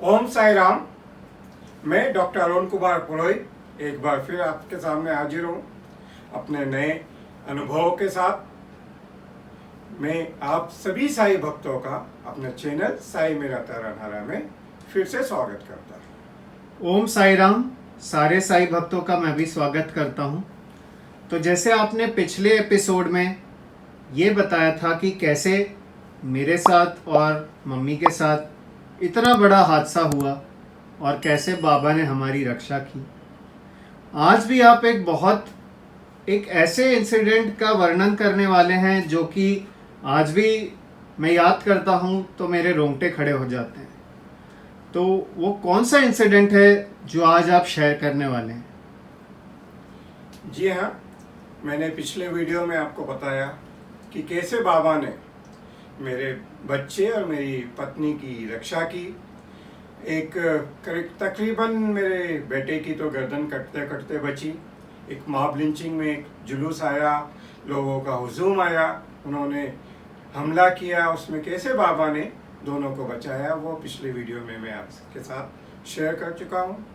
ओम साई राम। मैं डॉक्टर अरुण कुमार पुरोहित एक बार फिर आपके सामने हाजिर हूँ अपने नए अनुभवों के साथ। मैं आप सभी साई भक्तों का अपने चैनल साई मेरा तारानारा में फिर से स्वागत करता हूँ। ओम साई राम। सारे साई भक्तों का मैं भी स्वागत करता हूँ। तो जैसे आपने पिछले एपिसोड में ये बताया था कि कैसे मेरे साथ और मम्मी के साथ इतना बड़ा हादसा हुआ और कैसे बाबा ने हमारी रक्षा की, आज भी आप एक ऐसे इंसिडेंट का वर्णन करने वाले हैं जो कि आज भी मैं याद करता हूँ तो मेरे रोंगटे खड़े हो जाते हैं। तो वो कौन सा इंसिडेंट है जो आज आप शेयर करने वाले हैं? जी हाँ, मैंने पिछले वीडियो में आपको बताया कि कैसे बाबा ने मेरे बच्चे और मेरी पत्नी की रक्षा की। तकरीबन मेरे बेटे की तो गर्दन कटते कटते बची। एक मॉब लिंचिंग में एक जुलूस आया, लोगों का हुजूम आया, उन्होंने हमला किया, उसमें कैसे बाबा ने दोनों को बचाया वो पिछले वीडियो में मैं आपके साथ शेयर कर चुका हूँ।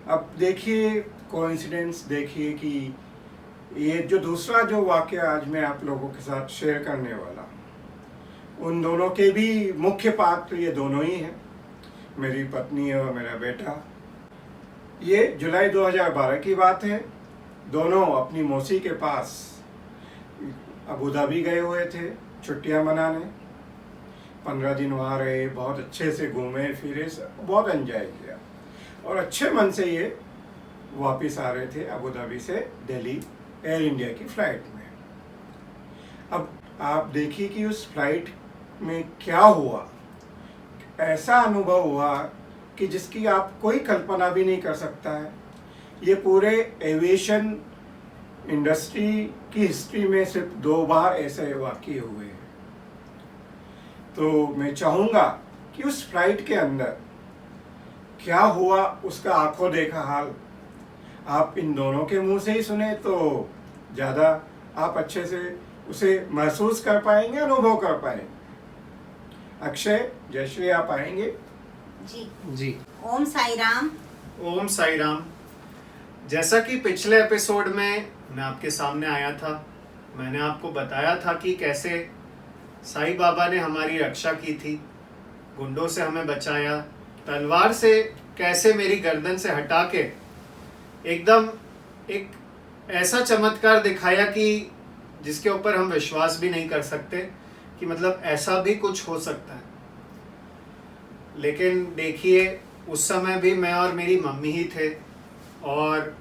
अब देखिए कोइंसिडेंस, देखिए कि ये जो दूसरा जो वाक़या आज मैं आप लोगों के साथ शेयर करने वाला, उन दोनों के भी मुख्य पात्र ये दोनों ही हैं, मेरी पत्नी और मेरा बेटा। ये जुलाई 2012 की बात है। दोनों अपनी मौसी के पास अबू धाबी गए हुए थे छुट्टियां मनाने। 15 दिन वहाँ रहे, बहुत अच्छे से घूमे फिरे, बहुत एंजॉय किया और अच्छे मन से ये वापस आ रहे थे अबू धाबी से दिल्ली एयर इंडिया की फ़्लाइट में। अब आप देखिए कि उस फ्लाइट में क्या हुआ। ऐसा अनुभव हुआ कि जिसकी आप कोई कल्पना भी नहीं कर सकता है। ये पूरे एविएशन इंडस्ट्री की हिस्ट्री में सिर्फ 2 बार ऐसे वाक़ये हुए हैं। तो मैं चाहूँगा कि उस फ्लाइट के अंदर क्या हुआ उसका आंखों देखा हाल आप इन दोनों के मुंह से ही सुने तो ज़्यादा आप अच्छे से उसे महसूस कर पाएंगे, अनुभव कर पाएंगे। अक्षय, जयश्री, आप आएंगे? जी। ओम साई राम। ओम साई राम। जैसा कि पिछले एपिसोड में मैं आपके सामने आया था, मैंने आपको बताया था कि कैसे साईं बाबा ने हमारी रक्षा की थी, गुंडों से हमें बचाया, तलवार से कैसे मेरी गर्दन से हटा के एकदम एक ऐसा चमत्कार दिखाया कि जिसके ऊपर हम विश्वास भी नहीं कर सकते कि मतलब ऐसा भी कुछ हो सकता है। लेकिन देखिए उस समय भी मैं और मेरी मम्मी ही थे और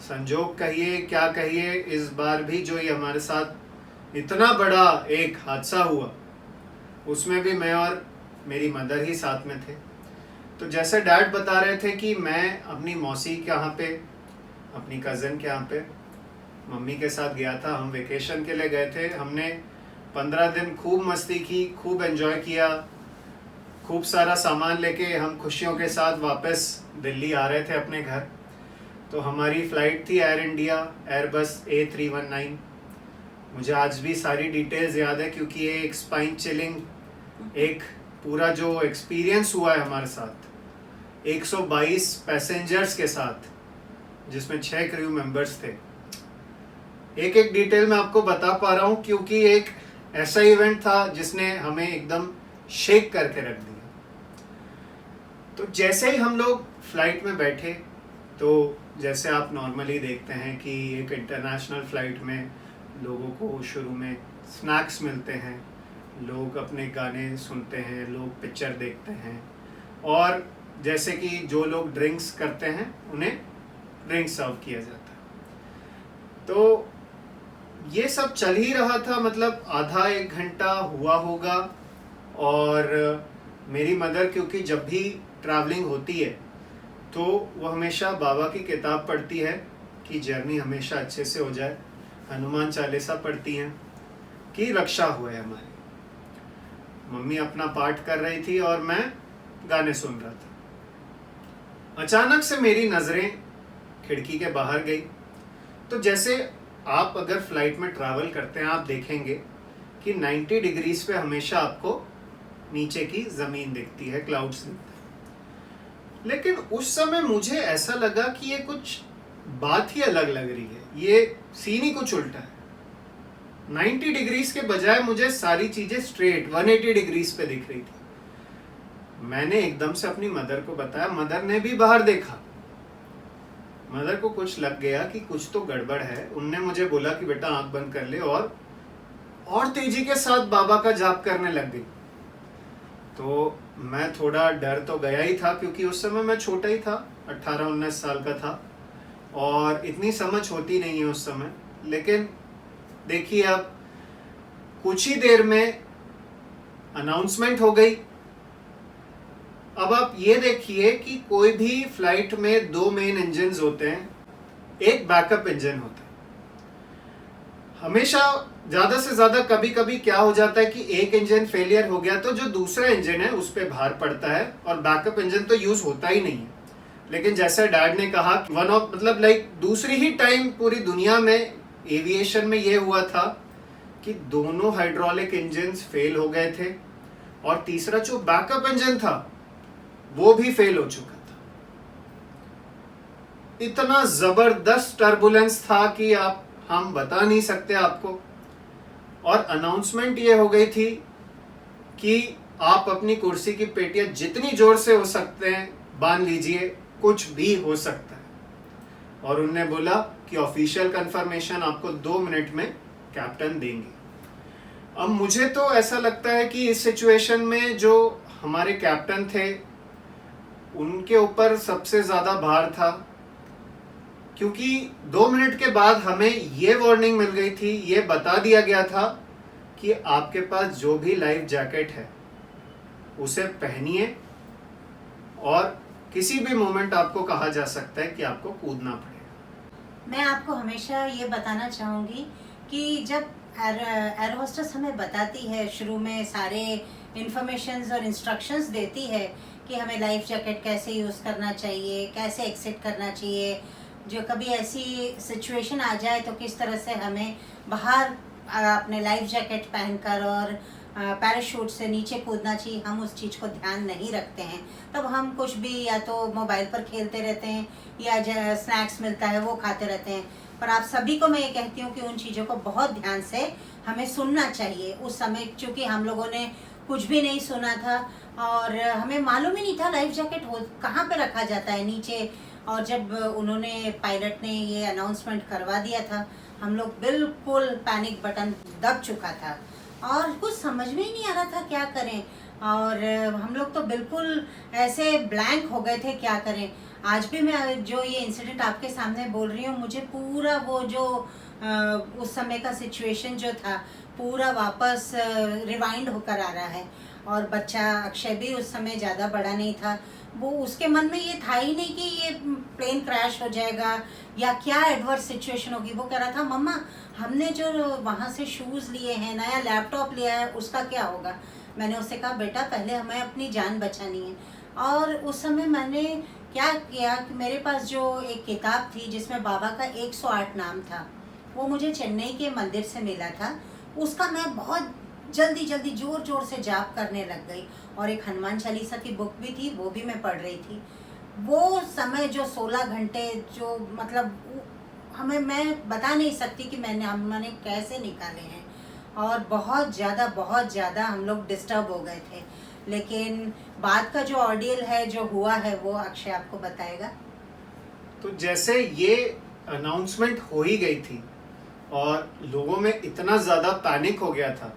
संजोग कहिए क्या कहिए, इस बार भी जो ये हमारे साथ इतना बड़ा एक हादसा हुआ उसमें भी मैं और मेरी मदर ही साथ में थे। तो जैसे डैड बता रहे थे कि मैं अपनी मौसी के यहाँ पे, अपनी कज़न के यहाँ पे मम्मी के साथ गया था। हम वेकेशन के लिए गए थे। हमने 15 दिन खूब मस्ती की, खूब एंजॉय किया, खूब सारा सामान लेके हम खुशियों के साथ वापस दिल्ली आ रहे थे अपने घर। तो हमारी फ़्लाइट थी एयर इंडिया एयरबस A319। मुझे आज भी सारी डिटेल्स याद है क्योंकि ये एक स्पाइन चिलिंग, एक पूरा जो एक्सपीरियंस हुआ है हमारे साथ 122 पैसेंजर्स के साथ, जिसमें 6 क्रू मेंबर्स थे। एक एक डिटेल मैं आपको बता पा रहा हूँ क्योंकि एक ऐसा इवेंट था जिसने हमें एकदम शेक करके रख दिया। तो जैसे ही हम लोग फ्लाइट में बैठे तो जैसे आप नॉर्मली देखते हैं कि एक इंटरनेशनल फ़्लाइट में लोगों को शुरू में स्नैक्स मिलते हैं, लोग अपने गाने सुनते हैं, लोग पिक्चर देखते हैं और जैसे कि जो लोग ड्रिंक्स करते हैं उन्हें ड्रिंक सर्व किया जाता है। तो ये सब चल ही रहा था, मतलब आधा 1 घंटा हुआ होगा। और मेरी मदर क्योंकि जब भी ट्रैवलिंग होती है तो वो हमेशा बाबा की किताब पढ़ती है कि जर्नी हमेशा अच्छे से हो जाए, हनुमान चालीसा पढ़ती हैं कि रक्षा हुए हमारी। मम्मी अपना पाठ कर रही थी और मैं गाने सुन रहा था। अचानक से मेरी नज़रें खिड़की के बाहर गई। तो जैसे आप अगर फ्लाइट में ट्रैवल करते हैं आप देखेंगे कि 90 डिग्रीज पे हमेशा आपको नीचे की ज़मीन दिखती है, क्लाउड्स दिखते हैं। लेकिन उस समय मुझे ऐसा लगा कि ये कुछ बात ही अलग लग रही है, ये सीन ही कुछ उल्टा है। 90 डिग्रीज के बजाय मुझे सारी चीजें स्ट्रेट 180 डिग्रीज पे दिख रही थी। मैंने एकदम से अपनी मदर को बताया, मदर ने भी बाहर देखा। मदर को कुछ लग गया कि कुछ तो गड़बड़ है। उनने मुझे बोला कि बेटा आंख बंद कर ले, और तेजी के साथ बाबा का जाप करने लग गई। तो मैं थोड़ा डर तो गया ही था, क्योंकि उस समय मैं छोटा ही था, 18-19 साल का था, और इतनी समझ होती नहीं है उस समय। लेकिन देखिए, अब कुछ ही देर में अनाउंसमेंट हो गई। अब आप ये देखिए कि कोई भी फ्लाइट में 2 मेन इंजन होते हैं, एक बैकअप इंजन होता है। हमेशा ज्यादा से ज्यादा कभी कभी क्या हो जाता है कि एक इंजन फेलियर हो गया तो जो दूसरा इंजन है उस पर भार पड़ता है, और बैकअप इंजन तो यूज होता ही नहीं है। लेकिन जैसे डैड ने कहा, वन ऑफ मतलब लाइक दूसरी ही टाइम पूरी दुनिया में एविएशन में ये हुआ था कि दोनों हाइड्रोलिक इंजन्स फेल हो गए थे, और तीसरा जो बैकअप इंजन था वो भी फेल हो चुका था। इतना जबरदस्त टर्बुलेंस था कि हम बता नहीं सकते आपको। और अनाउंसमेंट ये हो गई थी कि आप अपनी कुर्सी की पेटियां जितनी जोर से हो सकते हैं बांध लीजिए, कुछ भी हो सकता है। और उनने बोला कि ऑफिशियल कंफर्मेशन आपको 2 मिनट में कैप्टन देंगे। अब मुझे तो ऐसा लगता है कि इस सिचुएशन में जो हमारे कैप्टन थे उनके ऊपर सबसे ज्यादा भार था, क्योंकि 2 मिनट के बाद हमें ये वार्निंग मिल गई थी, ये बता दिया गया था कि आपके पास जो भी लाइफ जैकेट है उसे पहनिए, और किसी भी मोमेंट आपको कहा जा सकता है कि आपको कूदना पड़ेगा। मैं आपको हमेशा ये बताना चाहूँगी कि जब एयर होस्टेस हमें बताती है, शुरू में सारे इंफॉर्मेशंस और इंस्ट्रक्शंस देती है कि हमें लाइफ जैकेट कैसे यूज़ करना चाहिए, कैसे एक्सिट करना चाहिए, जो कभी ऐसी सिचुएशन आ जाए तो किस तरह से हमें बाहर अपने लाइफ जैकेट पहनकर और पैराशूट से नीचे कूदना चाहिए, हम उस चीज़ को ध्यान नहीं रखते हैं। तब हम कुछ भी या तो मोबाइल पर खेलते रहते हैं या स्नैक्स मिलता है वो खाते रहते हैं। पर आप सभी को मैं ये कहती हूँ कि उन चीज़ों को बहुत ध्यान से हमें सुनना चाहिए। उस समय चूँकि हम लोगों ने कुछ भी नहीं सुना था और हमें मालूम ही नहीं था लाइफ जैकेट कहाँ पे रखा जाता है, नीचे। और जब उन्होंने पायलट ने ये अनाउंसमेंट करवा दिया था, हम लोग बिल्कुल पैनिक बटन दब चुका था और कुछ समझ में ही नहीं आ रहा था क्या करें। और हम लोग तो बिल्कुल ऐसे ब्लैंक हो गए थे क्या करें। आज भी मैं जो ये इंसिडेंट आपके सामने बोल रही हूँ, मुझे पूरा वो जो उस समय का सिचुएशन जो था पूरा वापस रिवाइंड होकर आ रहा है। और बच्चा अक्षय भी उस समय ज़्यादा बड़ा नहीं था, वो उसके मन में ये था ही नहीं कि ये प्लेन क्रैश हो जाएगा या क्या एडवर्स सिचुएशन होगी। वो कह रहा था मम्मा हमने जो वहाँ से शूज़ लिए हैं, नया लैपटॉप लिया है, उसका क्या होगा। मैंने उससे कहा बेटा पहले हमें अपनी जान बचानी है। और उस समय मैंने क्या किया कि मेरे पास जो एक किताब थी जिसमें बाबा का 108 नाम था, वो मुझे चेन्नई के मंदिर से मिला था, उसका मैं बहुत जल्दी जल्दी जोर जोर से जाप करने लग गई। और एक हनुमान चालीसा की बुक भी थी, वो भी मैं पढ़ रही थी। वो समय जो 16 घंटे जो मतलब हमें, मैं बता नहीं सकती कि हमने कैसे निकाले हैं। और बहुत ज़्यादा हम लोग डिस्टर्ब हो गए थे। लेकिन बाद का जो ऑर्डियल है, जो हुआ है, वो अक्षय आपको बताएगा। तो जैसे ये अनाउंसमेंट हो ही गई थी और लोगों में इतना ज़्यादा पैनिक हो गया था,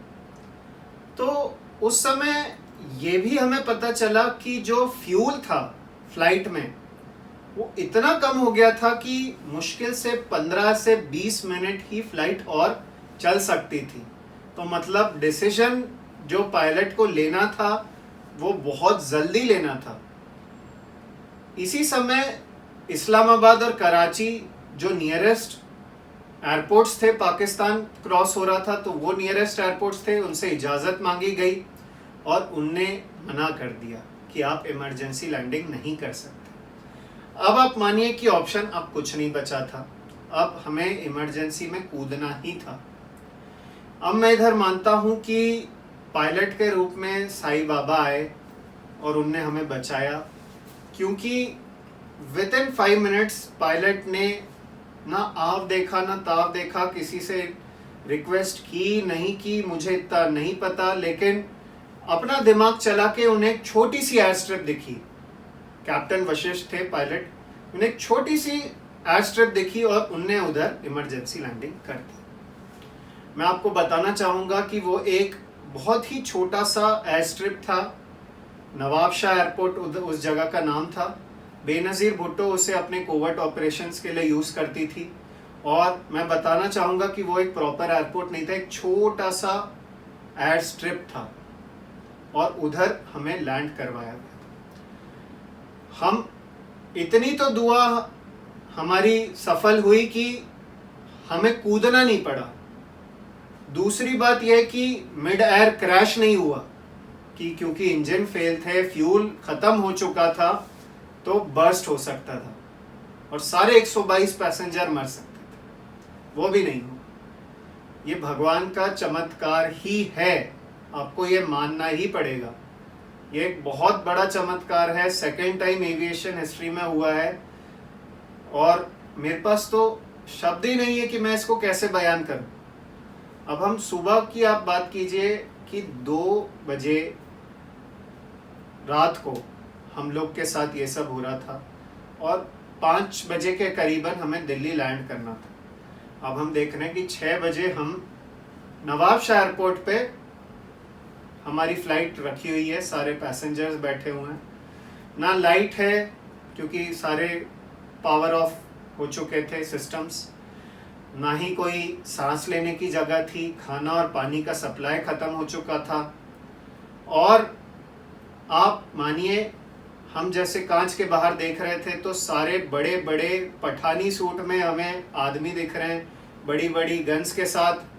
तो उस समय ये भी हमें पता चला कि जो फ्यूल था फ्लाइट में वो इतना कम हो गया था कि मुश्किल से 15 से 20 मिनट ही फ्लाइट और चल सकती थी। तो मतलब डिसीजन जो पायलट को लेना था वो बहुत जल्दी लेना था। इसी समय इस्लामाबाद और कराची जो नियरेस्ट एयरपोर्ट्स थे, पाकिस्तान क्रॉस हो रहा था, तो वो नियरेस्ट एयरपोर्ट्स थे, उनसे इजाज़त मांगी गई और उनने मना कर दिया कि आप इमरजेंसी लैंडिंग नहीं कर सकते। अब आप मानिए कि ऑप्शन अब कुछ नहीं बचा था, अब हमें इमरजेंसी में कूदना ही था। अब मैं इधर मानता हूँ कि पायलट के रूप में साईं बाबा आए और उनने हमें बचाया, क्योंकि विद इन 5 मिनट्स पायलट ने ना आव देखा ना ताव देखा, किसी से रिक्वेस्ट की नहीं की, मुझे इतना नहीं पता, लेकिन अपना दिमाग चला के उन्हें एक छोटी सी एयर स्ट्रिप दिखी। कैप्टन वशिष्ठ थे पायलट, उन्हें एक छोटी सी एयर स्ट्रिप दिखी और उनने उधर इमरजेंसी लैंडिंग कर दी। मैं आपको बताना चाहूँगा कि वो एक बहुत ही छोटा सा एयर स्ट्रिप था। नवाबशाह एयरपोर्ट उस जगह का नाम था। बेनज़ीर भुट्टो उसे अपने कोवर्ट ऑपरेशंस के लिए यूज़ करती थी। और मैं बताना चाहूँगा कि वो एक प्रॉपर एयरपोर्ट नहीं था, एक छोटा सा एयर स्ट्रिप था और उधर हमें लैंड करवाया गया। हम इतनी तो दुआ हमारी सफल हुई कि हमें कूदना नहीं पड़ा। दूसरी बात यह कि मिड एयर क्रैश नहीं हुआ, कि क्योंकि इंजन फेल थे, फ्यूल खत्म हो चुका था, तो बर्स्ट हो सकता था और सारे 122 पैसेंजर मर सकते थे, वो भी नहीं हुआ। ये भगवान का चमत्कार ही है, आपको ये मानना ही पड़ेगा। ये एक बहुत बड़ा चमत्कार है, सेकेंड टाइम एविएशन हिस्ट्री में हुआ है और मेरे पास तो शब्द ही नहीं है कि मैं इसको कैसे बयान करूं। अब हम सुबह की आप बात कीजिए कि 2 बजे रात को हम लोग के साथ ये सब हो रहा था और 5 बजे के करीबन हमें दिल्ली लैंड करना था। अब हम देख रहे हैं कि 6 बजे हम नवाबशाह एयरपोर्ट पे हमारी फ्लाइट रखी हुई है, सारे पैसेंजर्स बैठे हुए हैं, ना लाइट है क्योंकि सारे पावर ऑफ हो चुके थे सिस्टम्स, ना ही कोई सांस लेने की जगह थी, खाना और पानी का सप्लाई ख़त्म हो चुका था। और आप मानिए हम जैसे कांच के बाहर देख रहे थे तो सारे बड़े बड़े पठानी सूट में हमें आदमी दिख रहे हैं, बड़ी बड़ी गन्स के साथ।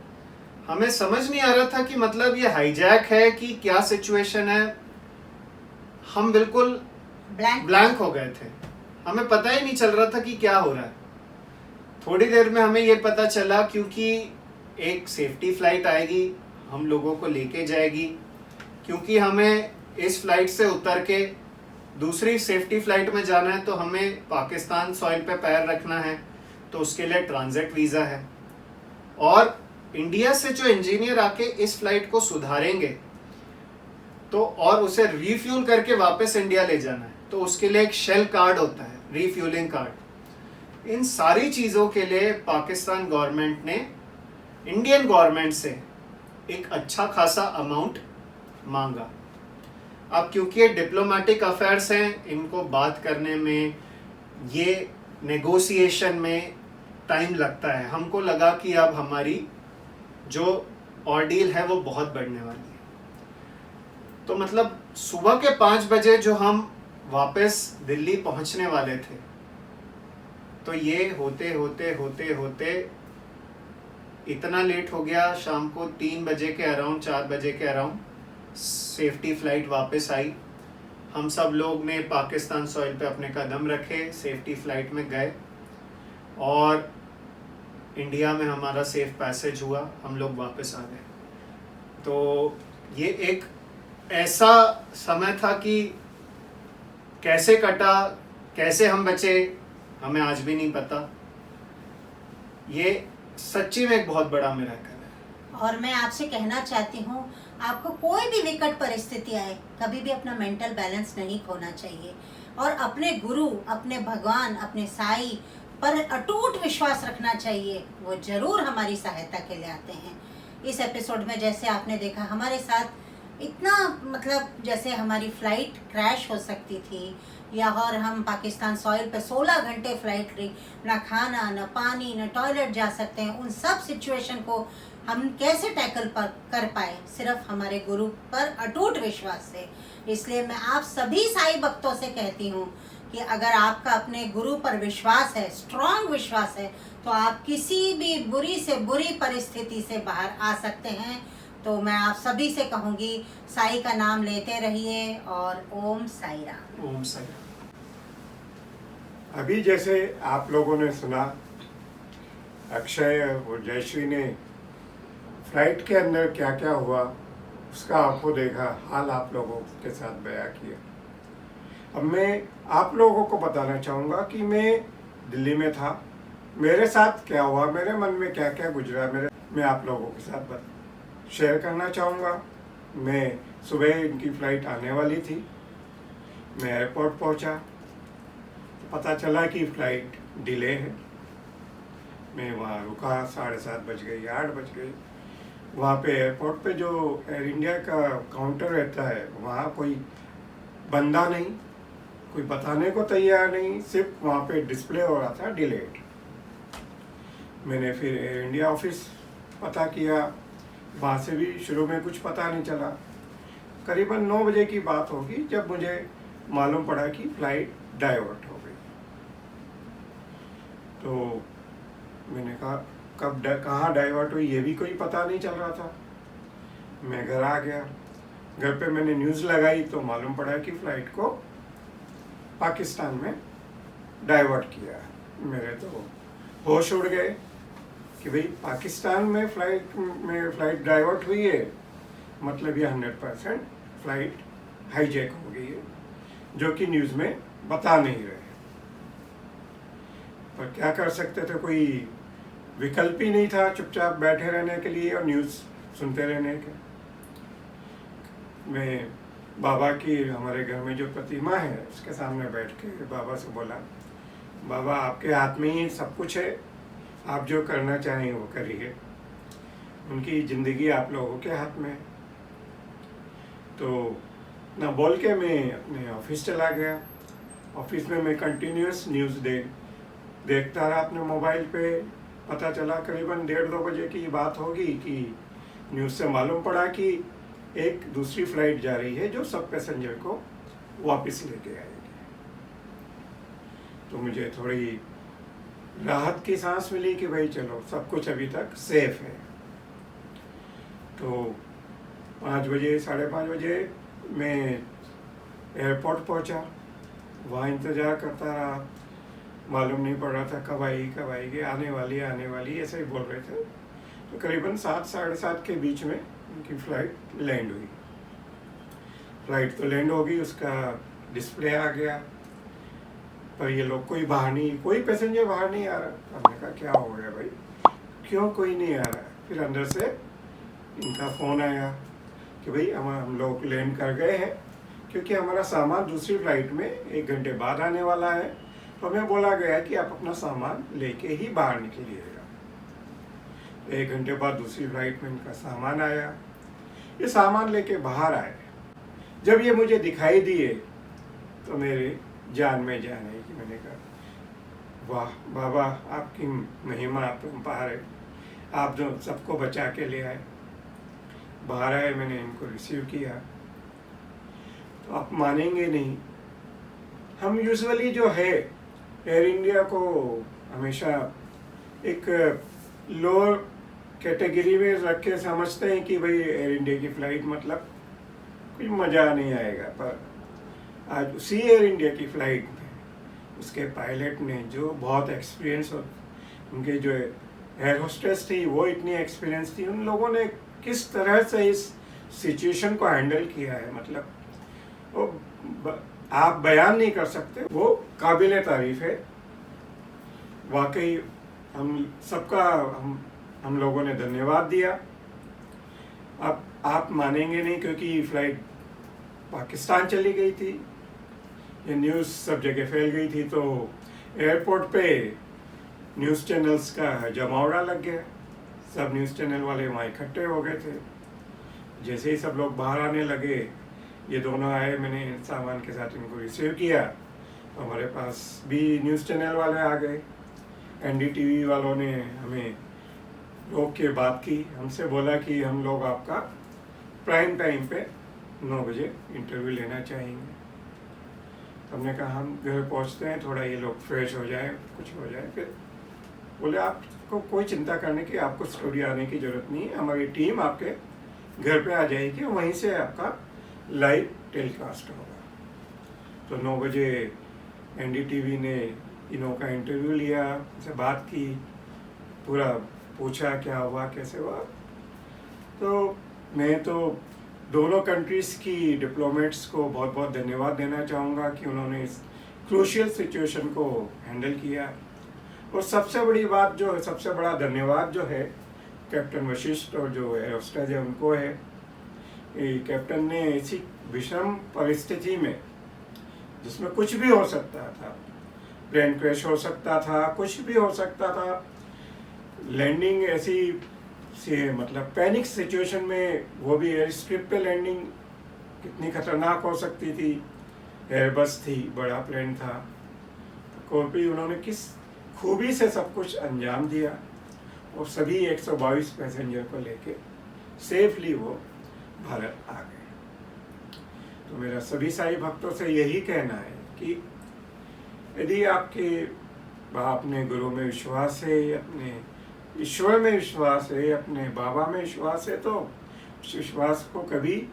हमें समझ नहीं आ रहा था कि मतलब ये हाईजैक है कि क्या सिचुएशन है। हम बिल्कुल ब्लैंक हो गए थे, हमें पता ही नहीं चल रहा था कि क्या हो रहा है। थोड़ी देर में हमें ये पता चला क्योंकि एक सेफ्टी फ्लाइट आएगी, हम लोगों को लेके जाएगी, क्योंकि हमें इस फ्लाइट से उतर के दूसरी सेफ्टी फ्लाइट में जाना है तो हमें पाकिस्तान सॉइल पे पैर रखना है, तो उसके लिए ट्रांजिट वीज़ा है। और इंडिया से जो इंजीनियर आके इस फ्लाइट को सुधारेंगे तो और उसे रीफ्यूल करके वापस इंडिया ले जाना है, तो उसके लिए एक शेल कार्ड होता है, रीफ्यूलिंग कार्ड। इन सारी चीज़ों के लिए पाकिस्तान गवर्नमेंट ने इंडियन गवर्नमेंट से एक अच्छा खासा अमाउंट मांगा। अब क्योंकि ये डिप्लोमेटिक अफेयर्स हैं, इनको बात करने में, ये नेगोशिएशन में टाइम लगता है। हमको लगा कि अब हमारी जो ऑर्डील है वो बहुत बढ़ने वाली है। तो मतलब सुबह के 5 बजे जो हम वापस दिल्ली पहुंचने वाले थे, तो ये होते होते होते होते इतना लेट हो गया। शाम को 3 बजे के अराउंड, 4 बजे के अराउंड सेफ्टी फ्लाइट वापस आई। हम सब लोग ने पाकिस्तान सॉइल पे अपने कदम रखे, सेफ्टी फ्लाइट में गए और इंडिया में हमारा सेफ पैसेज हुआ, हम लोग वापस आ गए। तो ये एक ऐसा समय था कि कैसे कटा, कैसे हम बचे, हमें आज भी नहीं पता। ये सच्ची में एक बहुत बड़ा मिरेकल है। और मैं आपसे कहना चाहती हूँ, आपको कोई भी विकट परिस्थिति आए, कभी भी अपना मेंटल बैलेंस नहीं खोना चाहिए और अपने गुरु, अपने भगवान, अपने साईं पर अटूट विश्वास रखना चाहिए। वो जरूर हमारी सहायता के लिए आते हैं। इस एपिसोड में जैसे आपने देखा, हमारे साथ इतना मतलब जैसे हमारी फ्लाइट क्रैश हो सकती थी या और हम पाकिस्तान सॉइल पे 16 घंटे फ्लाइट रही, ना खाना, ना पानी, ना टॉयलेट जा सकते हैं, उन सब सिचुएशन को हम कैसे टैकल कर पाए, सिर्फ हमारे गुरु पर अटूट विश्वास से। इसलिए मैं आप सभी साईं भक्तों से कहती हूँ कि अगर आपका अपने गुरु पर विश्वास है, स्ट्रॉन्ग विश्वास है, तो आप किसी भी बुरी से बुरी परिस्थिति से बाहर आ सकते हैं। तो मैं आप सभी से कहूँगी, साईं का नाम लेते रहिए और ओम साई राम। ओम साई राम। अभी जैसे आप लोगों ने सुना, अक्षय और जयश्री ने फ्लाइट के अंदर क्या क्या हुआ उसका आंखों देखा हाल आप लोगों के साथ बयां किया। अब मैं आप लोगों को बताना चाहूँगा कि मैं दिल्ली में था, मेरे साथ क्या हुआ, मेरे मन में क्या क्या गुजरा, मैं आप लोगों के साथ शेयर करना चाहूँगा। मैं सुबह इनकी फ़्लाइट आने वाली थी, मैं एयरपोर्ट पहुँचा तो पता चला कि फ़्लाइट डिले है। मैं वहाँ रुका, 7:30 बज गई, 8 बज गई। वहाँ पे एयरपोर्ट पे जो एयर इंडिया का काउंटर रहता है, वहाँ कोई बंदा नहीं, कोई बताने को तैयार नहीं, सिर्फ वहाँ पे डिस्प्ले हो रहा था डिलेड। मैंने फिर एयर इंडिया ऑफिस पता किया, वहाँ से भी शुरू में कुछ पता नहीं चला। करीबन 9 बजे की बात होगी जब मुझे मालूम पड़ा कि फ़्लाइट डाइवर्ट हो गई। तो मैंने कहा कहाँ डाइवर्ट हुई ये भी कोई पता नहीं चल रहा था। मैं घर आ गया, घर पे मैंने न्यूज़ लगाई तो मालूम पड़ा कि फ़्लाइट को पाकिस्तान में डाइवर्ट किया। मेरे तो होश उड़ गए कि भाई पाकिस्तान में फ़्लाइट डाइवर्ट हुई है, मतलब ये 100% फ़्लाइट हाईजैक हो गई है, जो कि न्यूज़ में बता नहीं रहे। पर क्या कर सकते थे, कोई विकल्प ही नहीं था चुपचाप बैठे रहने के लिए और न्यूज़ सुनते रहने के। मैं बाबा की, हमारे घर में जो प्रतिमा है उसके सामने बैठ के बाबा से बोला, बाबा आपके हाथ में ही सब कुछ है, आप जो करना चाहें वो करिए, उनकी ज़िंदगी आप लोगों के हाथ में है। तो ना बोल के मैं अपने ऑफिस चला गया। ऑफिस में मैं कंटिन्यूस न्यूज़ देखता रहा अपने मोबाइल पे। पता चला करीबन 1:30-2 बजे की बात होगी कि न्यूज़ से मालूम पड़ा कि एक दूसरी फ़्लाइट जा रही है जो सब पैसेंजर को वापस लेके आएगी। तो मुझे थोड़ी राहत की सांस मिली कि भाई चलो सब कुछ अभी तक सेफ है। तो 5 बजे 5:30 बजे मैं एयरपोर्ट पहुंचा, वहाँ इंतज़ार करता रहा, मालूम नहीं पड़ रहा था कब आएगी, आने वाली ऐसे ही बोल रहे थे। तो करीबन 7 साढ़े 7 के बीच में उनकी फ़्लाइट लैंड हुई। फ़्लाइट तो लैंड हो गई, उसका डिस्प्ले आ गया, पर ये लोग कोई पैसेंजर बाहर नहीं आ रहा। हमने कहा क्या हो गया भाई, क्यों कोई नहीं आ रहा। फिर अंदर से इनका फ़ोन आया कि भाई हम लोग लैंड कर गए हैं, क्योंकि हमारा सामान दूसरी फ़्लाइट में 1 घंटे बाद आने वाला है। तो हमें बोला गया कि आप अपना सामान लेके ही बाहर निकलिएगा। 1 घंटे बाद दूसरी फ़्लाइट में इनका सामान आया। ये सामान लेके बाहर आए, जब ये मुझे दिखाई दिए तो मेरे जान में जान आई कि मैंने कहा वाह बाबा, आपकी महिमा अपरंपार है, आप जो सबको बचा के ले आए। बाहर आए, मैंने इनको रिसीव किया। तो आप मानेंगे नहीं, हम यूजुअली जो है एयर इंडिया को हमेशा एक लोअर कैटेगरी में रख के समझते हैं कि भाई एयर इंडिया की फ़्लाइट मतलब कुछ मज़ा नहीं आएगा। पर आज उसी एयर इंडिया की फ़्लाइट में उसके पायलट ने जो बहुत एक्सपीरियंस, उनके जो एयर होस्टेस थी वो इतनी एक्सपीरियंस थी, उन लोगों ने किस तरह से इस सिचुएशन को हैंडल किया है, मतलब वो आप बयान नहीं कर सकते, वो काबिल तारीफ़ है। वाकई हम सबका हम लोगों ने धन्यवाद दिया। अब आप मानेंगे नहीं, क्योंकि फ़्लाइट पाकिस्तान चली गई थी, ये न्यूज़ सब जगह फैल गई थी, तो एयरपोर्ट पे न्यूज़ चैनल्स का जमावड़ा लग गया। सब न्यूज़ चैनल वाले वहाँ इकट्ठे हो गए थे। जैसे ही सब लोग बाहर आने लगे, ये दोनों आए, मैंने सामान के साथ इनको रिसीव किया, तो हमारे पास भी न्यूज़ चैनल वाले आ गए। NDTV वालों ने हमें रोक के बात की, हमसे बोला कि हम लोग आपका प्राइम टाइम पे 9 बजे इंटरव्यू लेना चाहेंगे। हमने कहा हम घर पहुंचते हैं, थोड़ा ये लोग फ्रेश हो जाए, कुछ हो जाए। फिर बोले आपको कोई चिंता करने की, आपको स्टूडियो आने की ज़रूरत नहीं है, हमारी टीम आपके घर पे आ जाएगी, वहीं से आपका लाइव टेलीकास्ट होगा। तो 9 बजे NDTV ने इनों का इंटरव्यू लिया, उनसे बात की, पूरा पूछा क्या हुआ कैसे हुआ। तो मैं तो दोनों कंट्रीज़ की डिप्लोमेट्स को बहुत बहुत धन्यवाद देना चाहूँगा कि उन्होंने इस क्रूशियल सिचुएशन को हैंडल किया। और सबसे बड़ी बात जो है, सबसे बड़ा धन्यवाद जो है कैप्टन वशिष्ठ और जो एयर होस्टेस है उनको है। कैप्टन ने ऐसी विषम परिस्थिति में, जिसमें कुछ भी हो सकता था, प्लेन क्रैश हो सकता था, कुछ भी हो सकता था, लैंडिंग ऐसी से मतलब पैनिक सिचुएशन में, वो भी एयर स्ट्रिप पे लैंडिंग कितनी खतरनाक हो सकती थी। एयरबस थी, बड़ा प्लेन था, तो भी उन्होंने किस खूबी से सब कुछ अंजाम दिया और सभी 122 पैसेंजर को लेके सेफली वो भारत आ गए। तो मेरा सभी साई भक्तों से यही कहना है कि यदि आपके अपने गुरु में विश्वास है, अपने ईश्वर में विश्वास है, अपने बाबा में विश्वास है, तो उस विश्वास को कभी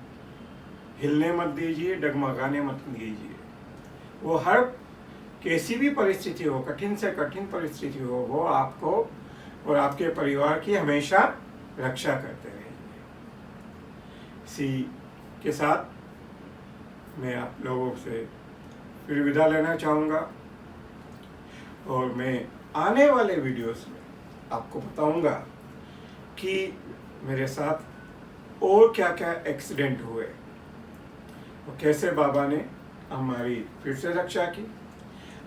हिलने मत दीजिए, डगमगाने मत दीजिए। वो हर कैसी भी परिस्थिति हो, कठिन से कठिन परिस्थिति हो, वो आपको और आपके परिवार की हमेशा रक्षा करते रहेंगे। इसी के साथ मैं आप लोगों से फिर विदा लेना चाहूँगा और मैं आने वाले वीडियोस में आपको बताऊंगा कि मेरे साथ और क्या क्या एक्सीडेंट हुए और कैसे बाबा ने हमारी फिर से रक्षा की।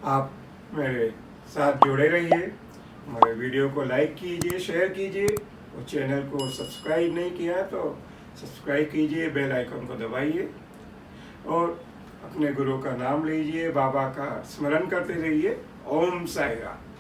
आप मेरे साथ जुड़े रहिए, हमारे वीडियो को लाइक कीजिए, शेयर कीजिए और चैनल को सब्सक्राइब नहीं किया है तो सब्सक्राइब कीजिए, बेल आइकन को दबाइए और अपने गुरु का नाम लीजिए, बाबा का स्मरण करते रहिए। ओम साई राम।